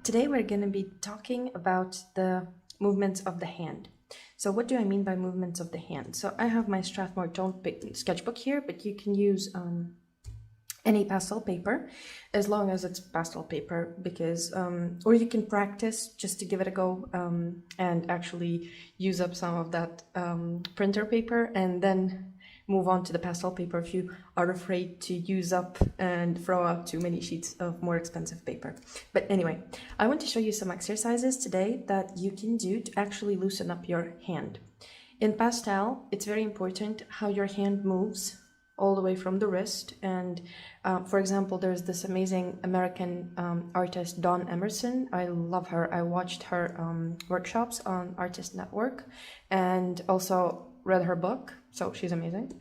Today we're going to be talking about the movements of the hand. So what do I mean by movements of the hand? So I have my Strathmore Tone sketchbook here, but you can use any pastel paper as long as it's pastel paper, because or you can practice just to give it a go and actually use up some of that printer paper and then move on to the pastel paper if you are afraid to use up and throw out too many sheets of more expensive paper. But anyway, I want to show you some exercises today that you can do to actually loosen up your hand. In pastel, it's very important how your hand moves all the way from the wrist. And for example, there's this amazing American artist, Dawn Emerson. I love her. I watched her workshops on Artist Network and also read her book. So she's amazing.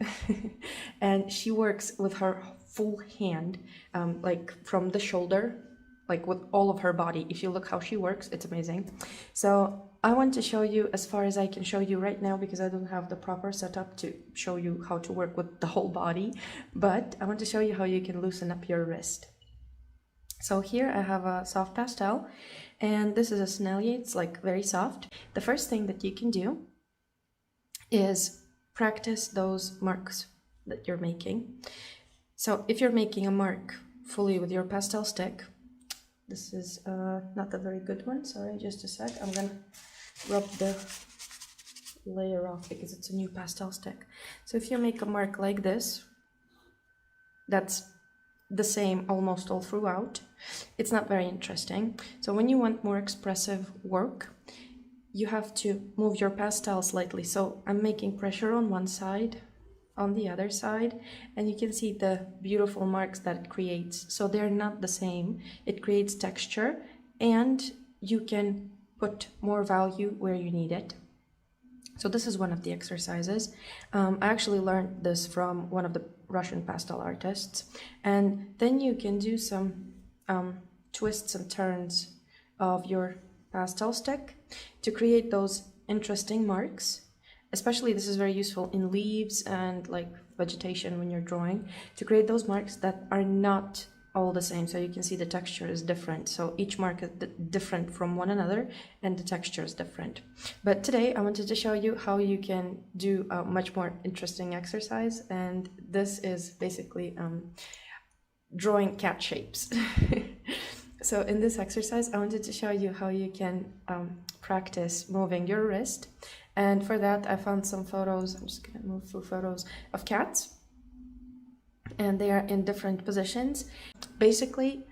And she works with her full hand, like from the shoulder, like with all of her body. If you look how she works, it's amazing. So I want to show you as far as I can show you right now, because I don't have the proper setup to show you how to work with the whole body, but I want to show you how you can loosen up your wrist. So here I have a soft pastel, and this is a Sennelier. It's like very soft. The first thing that you can do is practice those marks that you're making. So if you're making a mark fully with your pastel stick, this is not a very good one, sorry, just a sec. I'm gonna rub the layer off because it's a new pastel stick. So if you make a mark like this, that's the same almost all throughout. It's not very interesting. So when you want more expressive work, you have to move your pastel slightly. So I'm making pressure on one side, on the other side, and you can see the beautiful marks that it creates. So they're not the same. It creates texture, and you can put more value where you need it. So this is one of the exercises. I actually learned this from one of the Russian pastel artists. And then you can do some twists and turns of your pastel stick to create those interesting marks. Especially this is very useful in leaves and like vegetation when you're drawing, to create those marks that are not all the same. So you can see the texture is different. So each mark is different from one another and the texture is different. But today I wanted to show you how you can do a much more interesting exercise. And this is basically drawing cat shapes. So in this exercise, I wanted to show you how you can practice moving your wrist. And for that, I found some photos. I'm just gonna move through photos of cats. And they are in different positions. Basically,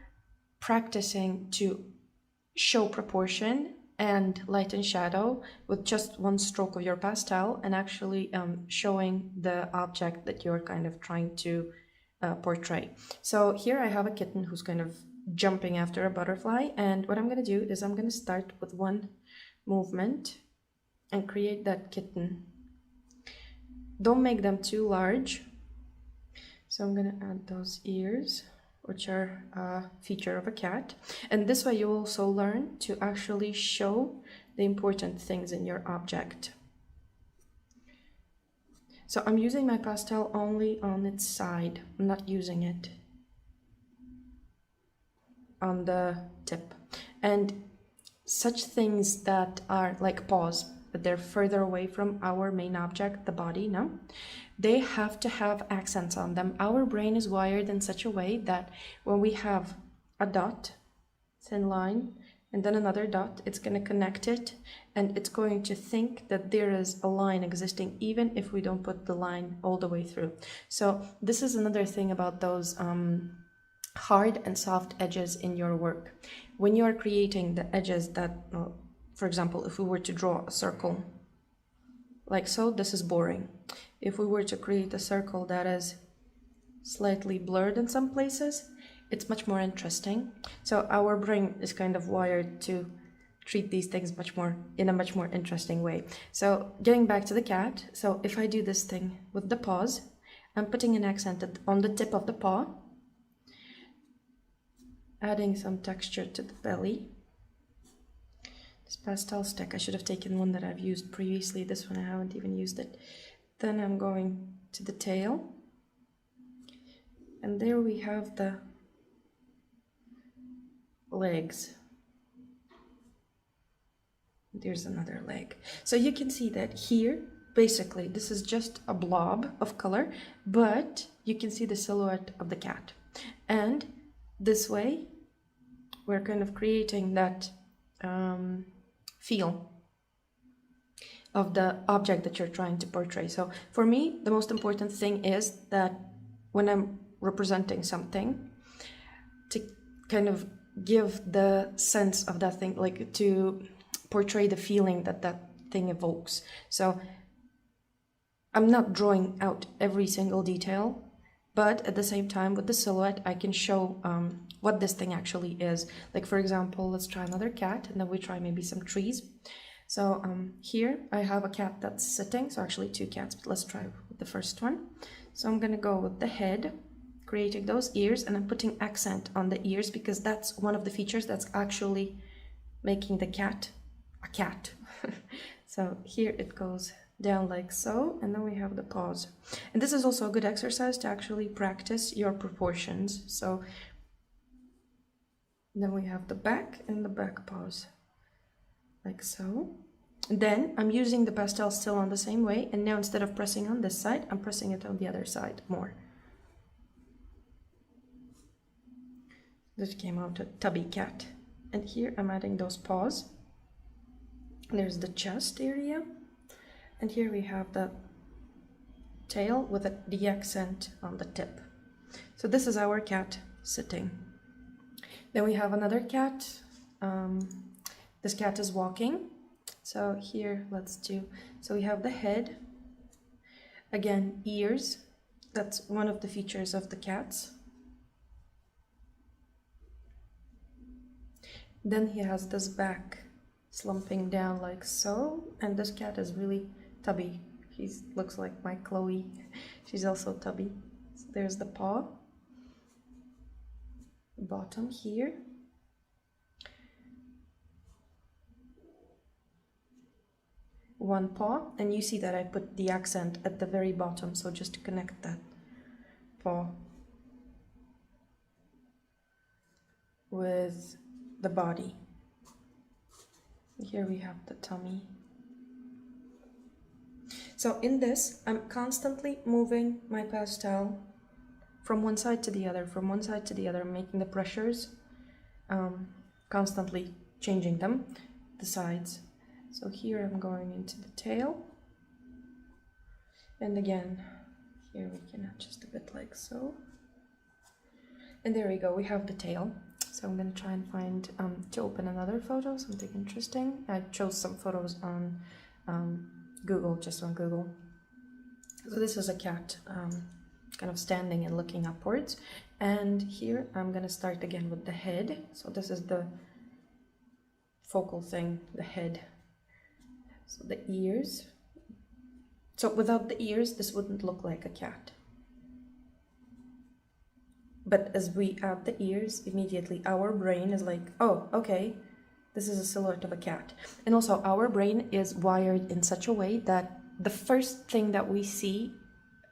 practicing to show proportion and light and shadow with just one stroke of your pastel, and actually showing the object that you're kind of trying to portray. So here I have a kitten who's kind of jumping after a butterfly. And what I'm gonna do is I'm gonna start with one movement and create that kitten. Don't make them too large. So I'm gonna add those ears, which are a feature of a cat. And this way you also learn to actually show the important things in your object. So I'm using my pastel only on its side. I'm not using it on the tip. And such things that are like paws, but they're further away from our main object, the body, no? They have to have accents on them. Our brain is wired in such a way that when we have a dot, thin line, and then another dot, it's going to connect it, and it's going to think that there is a line existing, even if we don't put the line all the way through. So this is another thing about those hard and soft edges in your work. When you are creating the edges that, for example, if we were to draw a circle like so, this is boring. If we were to create a circle that is slightly blurred in some places, it's much more interesting. So our brain is kind of wired to treat these things in a much more interesting way. So getting back to the cat, so if I do this thing with the paws, I'm putting an accent on the tip of the paw, adding some texture to the belly. This pastel stick, I should have taken one that I've used previously. This one I haven't even used it. Then I'm going to the tail. And there we have the legs. There's another leg. So you can see that here, basically, this is just a blob of color, but you can see the silhouette of the cat. And this way, we're kind of creating that feel of the object that you're trying to portray. So for me, the most important thing is that when I'm representing something, to kind of give the sense of that thing, like to portray the feeling that that thing evokes. So I'm not drawing out every single detail, but at the same time with the silhouette, I can show what this thing actually is. Like for example, let's try another cat, and then we try maybe some trees. So here I have a cat that's sitting, so actually two cats, but let's try with the first one. So I'm gonna go with the head, creating those ears, and I'm putting accent on the ears because that's one of the features that's actually making the cat a cat. So here it goes down like so, and then we have the paws. And this is also a good exercise to actually practice your proportions. So then we have the back and the back paws, like so. Then I'm using the pastel still on the same way, and now instead of pressing on this side, I'm pressing it on the other side more. This came out a tubby cat. And here I'm adding those paws. There's the chest area, and here we have the tail with the accent on the tip. So this is our cat sitting. Then we have another cat. This cat is walking. So here, so we have the head, again, ears. That's one of the features of the cats. Then he has this back slumping down like so, and this cat is really tubby. He looks like my Chloe. She's also tubby. So there's the paw, bottom here. One paw, and you see that I put the accent at the very bottom, so just to connect that paw with the body. Here we have the tummy. So in this, I'm constantly moving my pastel from one side to the other, from one side to the other, making the pressures, constantly changing them, the sides. So here I'm going into the tail, and again, here we can adjust a bit like so. And there we go, we have the tail. So I'm going to try and find, to open another photo, something interesting. I chose some photos on Google, just on Google. So this is a cat kind of standing and looking upwards. And here I'm going to start again with the head. So this is the focal thing, the head. So the ears. So without the ears, this wouldn't look like a cat. But as we add the ears, immediately our brain is like, oh, okay, this is a silhouette of a cat. And also our brain is wired in such a way that the first thing that we see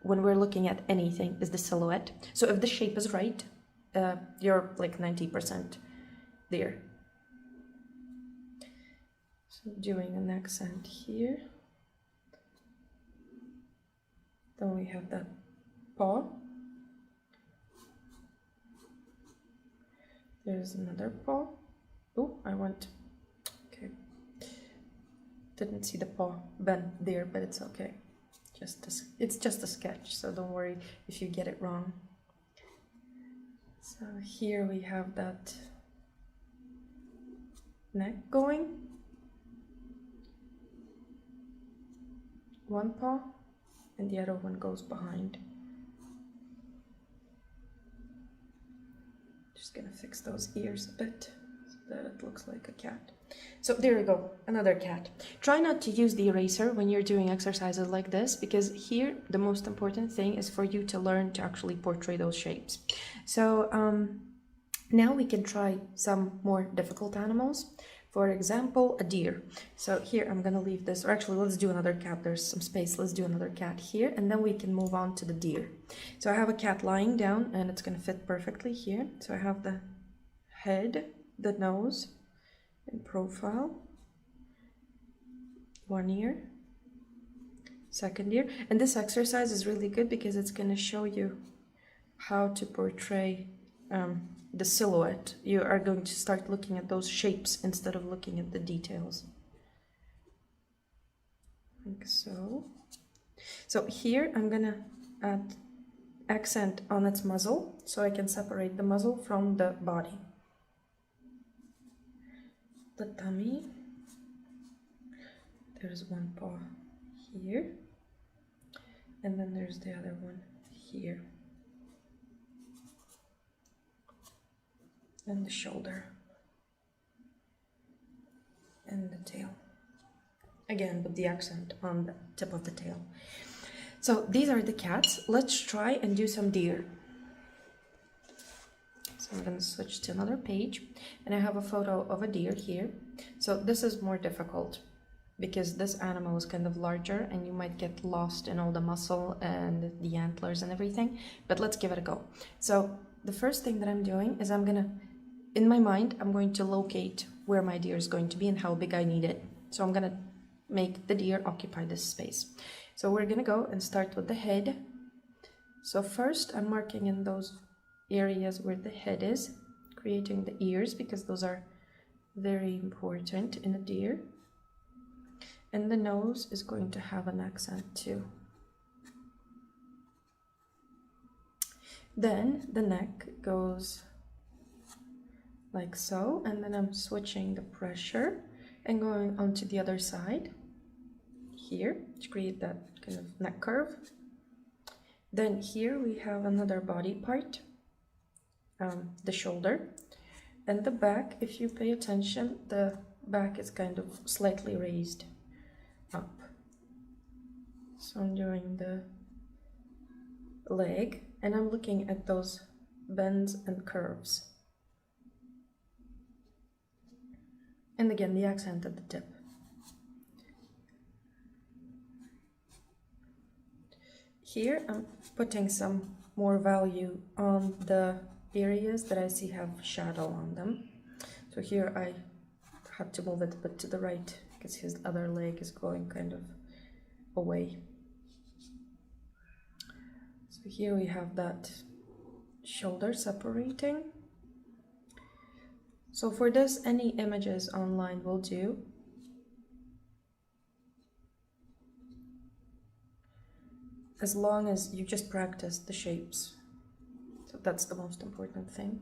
when we're looking at anything is the silhouette. So if the shape is right, you're like 90% there. So doing an accent here. Then we have that paw. There's another paw. Oh, okay. Didn't see the paw bend there, but it's okay. It's just a sketch, so don't worry if you get it wrong. So here we have that neck going. One paw, and the other one goes behind. Just gonna fix those ears a bit so that it looks like a cat. So there you go, another cat. Try not to use the eraser when you're doing exercises like this, because here the most important thing is for you to learn to actually portray those shapes. So now we can try some more difficult animals. For example, a deer. So here I'm gonna leave this, or actually let's do another cat, there's some space. Let's do another cat here, and then we can move on to the deer. So I have a cat lying down, and it's gonna fit perfectly here. So I have the head, the nose in profile, one ear, second ear. And this exercise is really good because it's going to show you how to portray the silhouette. You are going to start looking at those shapes instead of looking at the details. Like so. So here I'm gonna add accent on its muzzle so I can separate the muzzle from the body. The tummy. There's one paw here, and then there's the other one here. And the shoulder. And the tail. Again, with the accent on the tip of the tail. So these are the cats. Let's try and do some deer. So I'm going to switch to another page, and I have a photo of a deer here. So this is more difficult because this animal is kind of larger and you might get lost in all the muscle and the antlers and everything, but let's give it a go. So the first thing that I'm doing is in my mind, I'm going to locate where my deer is going to be and how big I need it. So I'm going to make the deer occupy this space. So we're gonna go and start with the head. So first I'm marking in those areas where the head is, creating the ears because those are very important in a deer. And the nose is going to have an accent too. Then the neck goes like so, and then I'm switching the pressure and going onto the other side here to create that kind of neck curve. Then here we have another body part, the shoulder, and the back. If you pay attention, the back is kind of slightly raised up. So I'm doing the leg and I'm looking at those bends and curves. And again, the accent at the tip. Here I'm putting some more value on the areas that I see have shadow on them. So here I have to move it a bit to the right because his other leg is going kind of away. So here we have that shoulder separating. So for this, any images online will do. As long as you just practice the shapes. So that's the most important thing.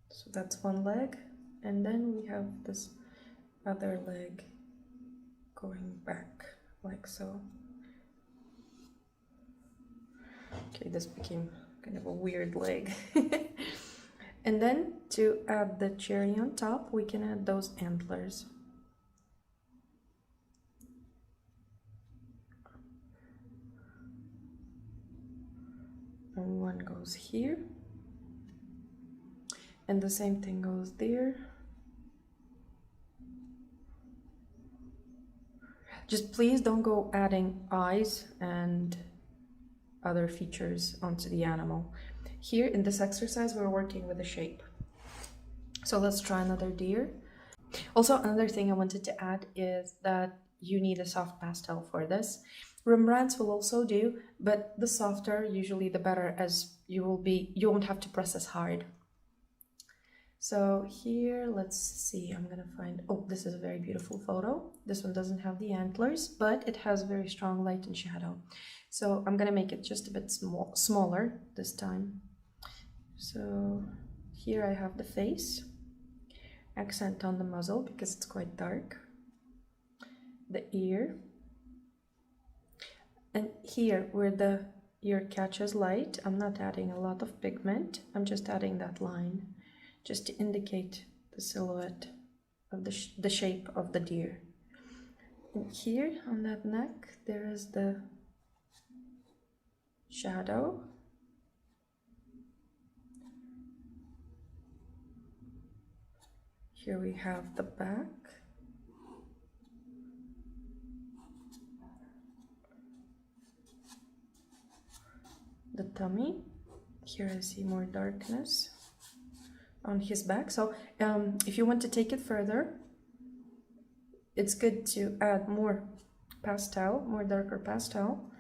So that's one leg, and then we have this other leg going back like so. Okay, this became kind of a weird leg. And then to add the cherry on top, we can add those antlers. And one goes here, and the same thing goes there. Just please don't go adding eyes and other features onto the animal. Here in this exercise, we're working with the shape. So let's try another deer. Also, another thing I wanted to add is that you need a soft pastel for this. Rembrandts will also do, but the softer usually the better, as you won't have to press as hard. So here, let's see, I'm gonna find, oh, this is a very beautiful photo. This one doesn't have the antlers, but it has very strong light and shadow. So I'm gonna make it just a bit smaller this time. So here I have the face, accent on the muzzle because it's quite dark, the ear, and here where the ear catches light, I'm not adding a lot of pigment, I'm just adding that line just to indicate the silhouette of the shape of the deer. And here on that neck there is the shadow. Here we have the back. The tummy. Here I see more darkness on his back. So if you want to take it further, it's good to add more pastel, more darker pastel,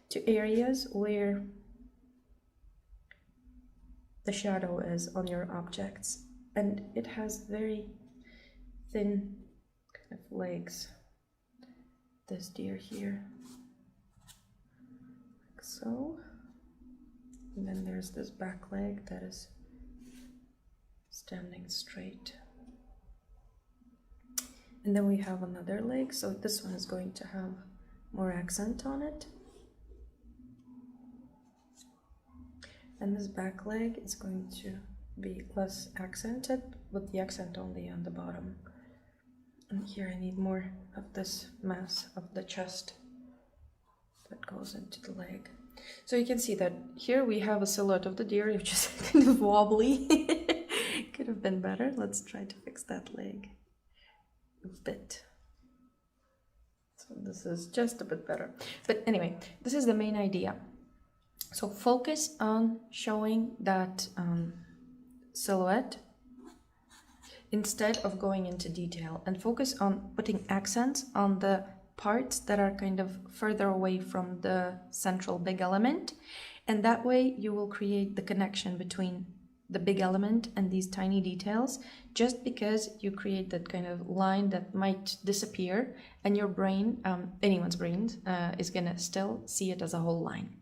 to areas where the shadow is on your objects. And it has very thin kind of legs. This deer here, like so. And then there's this back leg that is standing straight. And then we have another leg, so this one is going to have more accent on it. And this back leg is going to be less accented, with the accent only on the bottom. And here I need more of this mass of the chest that goes into the leg. So you can see that here we have a silhouette of the deer, which is kind of wobbly. Could have been better. Let's try to fix that leg a bit. So this is just a bit better. But anyway, this is the main idea. So focus on showing that silhouette instead of going into detail, and focus on putting accents on the parts that are kind of further away from the central big element. And that way you will create the connection between the big element and these tiny details, just because you create that kind of line that might disappear, and your brain, anyone's brain, is gonna still see it as a whole line.